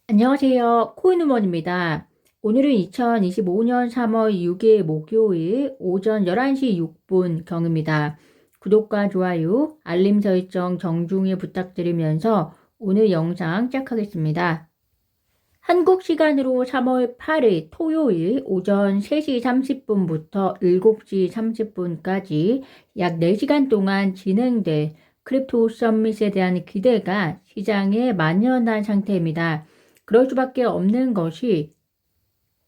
안녕하세요. 코인우먼입니다. 오늘은 2025년 3월 6일 목요일 오전 11시 6분경입니다. 구독과 좋아요, 알림 설정 정중히 부탁드리면서 오늘 영상 시작하겠습니다. 한국 시간으로 3월 8일 토요일 오전 3시 30분부터 7시 30분까지 약 4시간 동안 진행될 크립토 서밋에 대한 기대가 시장에 만연한 상태입니다. 그럴 수밖에 없는 것이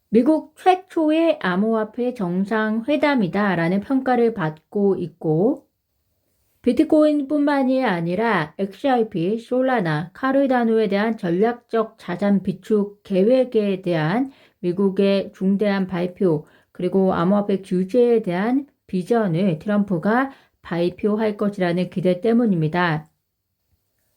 미국 최초의 암호화폐 정상회담이다라는 평가를 받고 있고 비트코인뿐만이 아니라 XRP, 솔라나, 카르다노에 대한 전략적 자산 비축 계획에 대한 미국의 중대한 발표, 그리고 암호화폐 규제에 대한 비전을 트럼프가 발표할 것이라는 기대 때문입니다.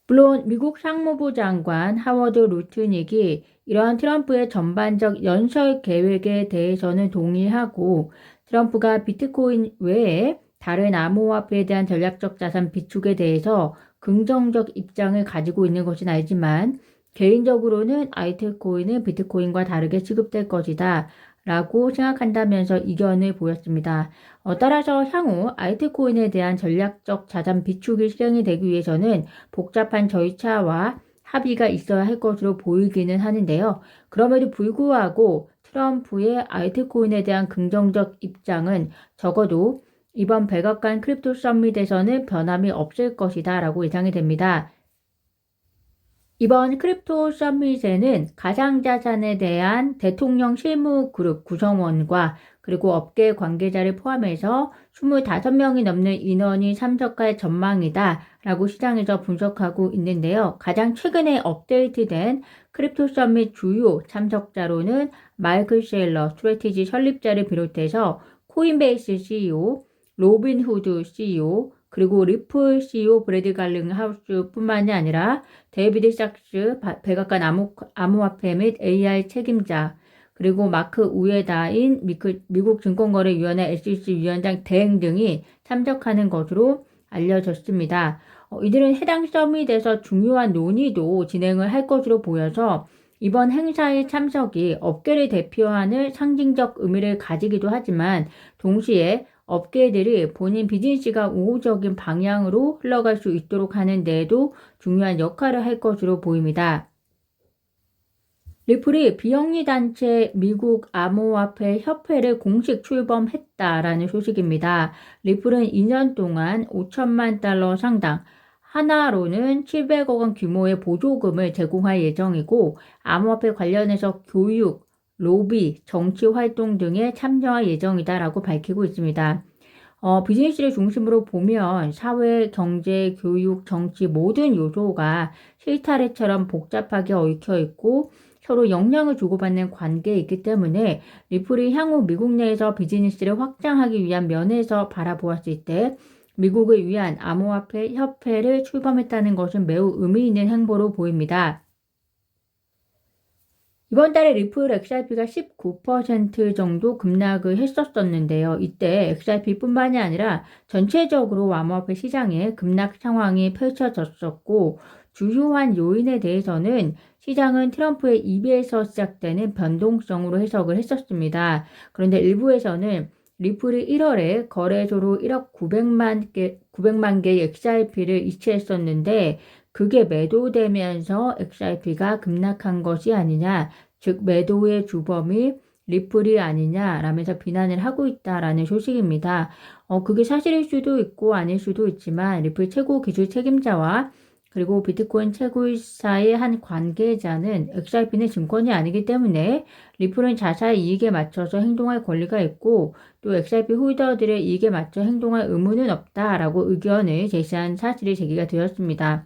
물론 미국 상무부 장관 하워드 루트닉이 이러한 트럼프의 전반적 연설 계획에 대해서는 동의하고 트럼프가 비트코인 외에 다른 암호화폐에 대한 전략적 자산 비축에 대해서 긍정적 입장을 가지고 있는 것은 알지만 개인적으로는 알트코인은 비트코인과 다르게 취급될 것이다 라고 생각한다면서 이견을 보였습니다. 따라서 향후 알트코인에 대한 전략적 자산 비축이 실행이 되기 위해서는 복잡한 절차와 합의가 있어야 할 것으로 보이기는 하는데요. 그럼에도 불구하고 트럼프의 알트코인에 대한 긍정적 입장은 적어도 이번 백악관 크립토 서밋에서는 변함이 없을 것이다 라고 예상이 됩니다. 이번 크립토 서밋에는 가상자산에 대한 대통령 실무 그룹 구성원과 그리고 업계 관계자를 포함해서 25명이 넘는 인원이 참석할 전망이다 라고 시장에서 분석하고 있는데요. 가장 최근에 업데이트된 크립토 서밋 주요 참석자로는 마이클 셀러 스트래티지 설립자를 비롯해서 코인베이스 CEO, 로빈후드 CEO, 그리고 리플 CEO 브래드 갈링하우스 뿐만이 아니라 데이비드 삭스 백악관 암호화폐 및 AI 책임자, 그리고 마크 우에다인 미국 증권거래위원회 SEC 위원장 대행 등이 참석하는 것으로 알려졌습니다. 이들은 해당 서밋에서 중요한 논의도 진행을 할 것으로 보여서 이번 행사의 참석이 업계를 대표하는 상징적 의미를 가지기도 하지만 동시에 업계들이 본인 비즈니스가 우호적인 방향으로 흘러갈 수 있도록 하는 데에도 중요한 역할을 할 것으로 보입니다. 리플이 비영리 단체 미국 암호화폐 협회를 공식 출범했다라는 소식입니다. 리플은 2년 동안 5천만 달러 상당, 하나로는 700억 원 규모의 보조금을 제공할 예정이고 암호화폐 관련해서 교육, 로비, 정치 활동 등에 참여할 예정이다라고 밝히고 있습니다. 비즈니스를 중심으로 보면 사회, 경제, 교육, 정치 모든 요소가 실타래처럼 복잡하게 얽혀 있고 서로 영향을 주고받는 관계에 있기 때문에 리플이 향후 미국 내에서 비즈니스를 확장하기 위한 면에서 바라보았을 때 미국을 위한 암호화폐 협회를 출범했다는 것은 매우 의미 있는 행보로 보입니다. 이번 달에 리플 XRP가 19% 정도 급락을 했었었는데요. 이때 XRP뿐만이 아니라 전체적으로 암호화폐 시장에 급락 상황이 펼쳐졌었고 주요한 요인에 대해서는 시장은 트럼프의 입에서 시작되는 변동성으로 해석을 했었습니다. 그런데 일부에서는 리플이 1월에 거래소로 1억 900만 개의 XRP를 이체했었는데 그게 매도되면서 XRP가 급락한 것이 아니냐, 즉 매도의 주범이 리플이 아니냐라면서 비난을 하고 있다라는 소식입니다. 그게 사실일 수도 있고 아닐 수도 있지만 리플 최고 기술 책임자와 그리고 비트코인 최고이사의 한 관계자는 XRP는 증권이 아니기 때문에 리플은 자사의 이익에 맞춰서 행동할 권리가 있고 또 XRP 홀더들의 이익에 맞춰 행동할 의무는 없다라고 의견을 제시한 사실이 제기가 되었습니다.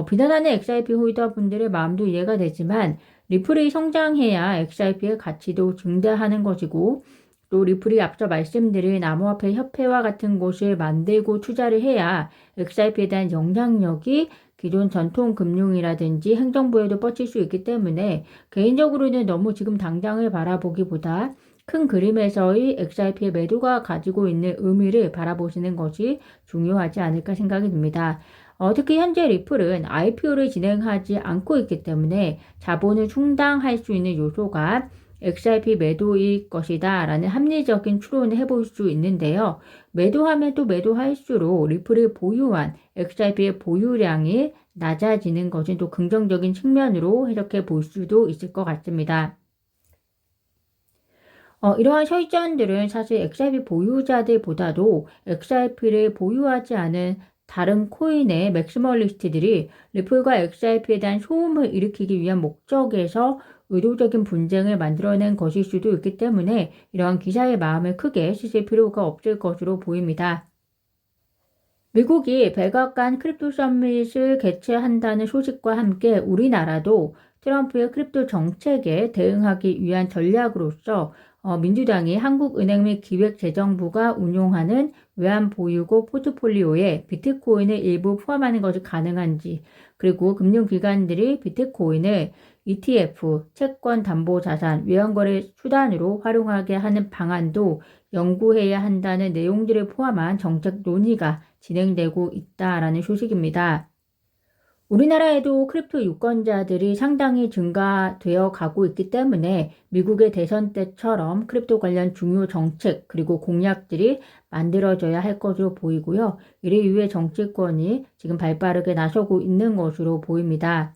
비난하는 XRP 홀더분들의 마음도 이해가 되지만 리플이 성장해야 XRP의 가치도 증대하는 것이고 또 리플이 앞서 말씀드린 암호화폐 협회와 같은 곳을 만들고 투자를 해야 XRP에 대한 영향력이 기존 전통 금융이라든지 행정부에도 뻗칠 수 있기 때문에 개인적으로는 너무 지금 당장을 바라보기보다 큰 그림에서의 XRP의 매도가 가지고 있는 의미를 바라보시는 것이 중요하지 않을까 생각이 듭니다. 특히 현재 리플은 IPO를 진행하지 않고 있기 때문에 자본을 충당할 수 있는 요소가 XRP 매도일 것이다 라는 합리적인 추론을 해볼 수 있는데요. 매도하면 또 매도할수록 리플을 보유한 XRP의 보유량이 낮아지는 것은 또 긍정적인 측면으로 해석해 볼 수도 있을 것 같습니다. 이러한 설전들은 사실 XRP 보유자들보다도 XRP를 보유하지 않은 다른 코인의 맥시멀리스트들이 리플과 XRP에 대한 소음을 일으키기 위한 목적에서 의도적인 분쟁을 만들어낸 것일 수도 있기 때문에 이러한 기사의 마음을 크게 쓰실 필요가 없을 것으로 보입니다. 미국이 백악관 크립토 서밋을 개최한다는 소식과 함께 우리나라도 트럼프의 크립토 정책에 대응하기 위한 전략으로서 민주당이 한국은행 및 기획재정부가 운용하는 외환보유고 포트폴리오에 비트코인을 일부 포함하는 것이 가능한지, 그리고 금융기관들이 비트코인을 ETF, 채권담보자산, 외환거래 수단으로 활용하게 하는 방안도 연구해야 한다는 내용들을 포함한 정책 논의가 진행되고 있다라는 소식입니다. 우리나라에도 크립토 유권자들이 상당히 증가되어 가고 있기 때문에 미국의 대선 때처럼 크립토 관련 중요 정책 그리고 공약들이 만들어져야 할 것으로 보이고요. 이를 위해 정치권이 지금 발빠르게 나서고 있는 것으로 보입니다.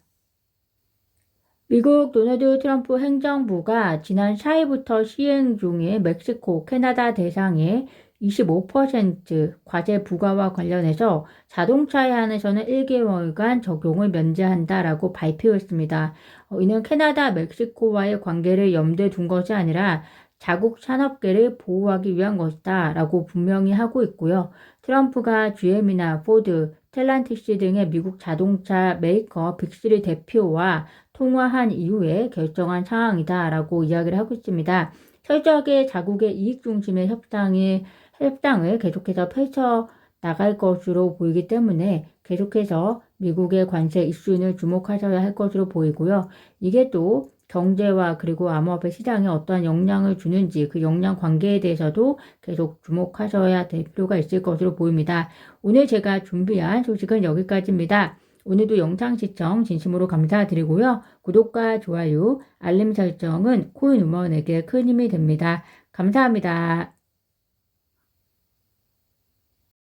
미국 도널드 트럼프 행정부가 지난 4일부터 시행 중인 멕시코, 캐나다 대상의 25% 과세 부과와 관련해서 자동차에 한해서는 1개월간 적용을 면제한다라고 발표했습니다. 이는 캐나다, 멕시코와의 관계를 염두에 둔 것이 아니라 자국 산업계를 보호하기 위한 것이다 라고 분명히 하고 있고요. 트럼프가 GM이나 포드, 텔란티스 등의 미국 자동차 메이커 빅3 대표와 통화한 이후에 결정한 상황이다라고 이야기를 하고 있습니다. 철저하게 자국의 이익 중심의 협상을 계속해서 펼쳐 나갈 것으로 보이기 때문에 계속해서 미국의 관세 이슈는 주목하셔야 할 것으로 보이고요. 이게 또 경제와 그리고 암호화폐 시장에 어떠한 영향을 주는지 그 영향 관계에 대해서도 계속 주목하셔야 될 필요가 있을 것으로 보입니다. 오늘 제가 준비한 소식은 여기까지입니다. 오늘도 영상 시청 진심으로 감사드리고요. 구독과 좋아요, 알림 설정은 코인우먼에게 큰 힘이 됩니다. 감사합니다.